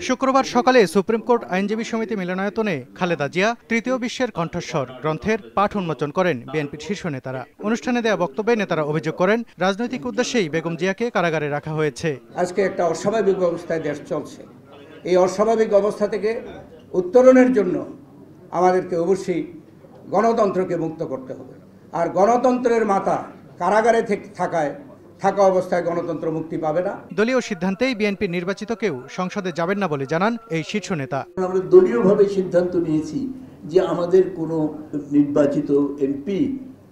শুক্রবার সকালে supreme court আইনজীবী সমিতি মিলনায়তনে খালেদা জিয়া তৃতীয় বিশ্বের কণ্ঠস্বর গ্রন্থের পাঠ উন্মোচন করেন বিএনপির শীর্ষ নেতারা। অনুষ্ঠানে দেয়া বক্তব্যে নেতারা অভিযোগ করেন, রাজনৈতিক উদ্দেশ্যেই বেগম জিয়াকে কারাগারে রাখা হয়েছে। আজকে একটা অস্বাভাবিক অবস্থায় দেশ চলছে। এই অস্বাভাবিক অবস্থা থেকে উত্তরণের জন্য আমাদেরকে অবশ্যই গণতন্ত্রকে মুক্ত করতে হবে। আর গণতন্ত্রের মাথা কারাগারে থাকা অবস্থায় গণতন্ত্র মুক্তি পাবে না। দলীয় সিদ্ধান্তেই বিএনপির নির্বাচিত কেউ সংসদে যাবেন না বলে জানান এই শীর্ষ নেতা। আমরা দলীয়ভাবে সিদ্ধান্ত নিয়েছি যে আমাদের কোনো নির্বাচিত এমপি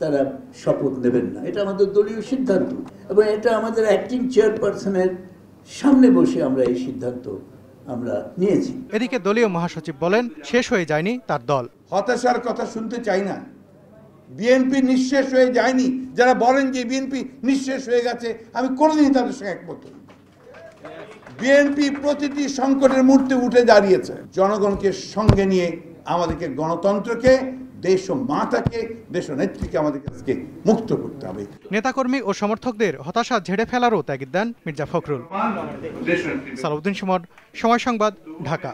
তারা শপথ নেবেন না, এটা আমাদের দলীয় সিদ্ধান্ত এবং এটা আমাদের অ্যাক্টিং চেয়ারপারসনের সামনে বসে আমরা এই সিদ্ধান্ত আমরা নিয়েছি। এদিকে দলীয় মহাসচিব বলেন, শেষ হয়ে যায়নি তার দল। হতাশার কথা শুনতে চাই না। বিএনপি নিঃশেষ হয়ে যায়নি। যারা বলেন যে বিএনপি নিঃশেষ হয়ে গেছে, আমি কোনোদিনই তাদের সঙ্গে একমত নই। বিএনপি প্রতিটি সংকটের মুহূর্তে উঠে দাঁড়িয়েছে। জনগণকে সঙ্গে নিয়ে আমাদেরকে গণতন্ত্রকে, দেশ ও মাতাকে, দেশ ও নেত্রীকে আমাদেরকে মুক্ত করতে হবে। নেতাকর্মী ও সমর্থকদের হতাশা ঝেড়ে ফেলারও তাগিদ দেন মির্জা ফখরুল। সালাউদ্দিন সুমন, সময় সংবাদ, ঢাকা।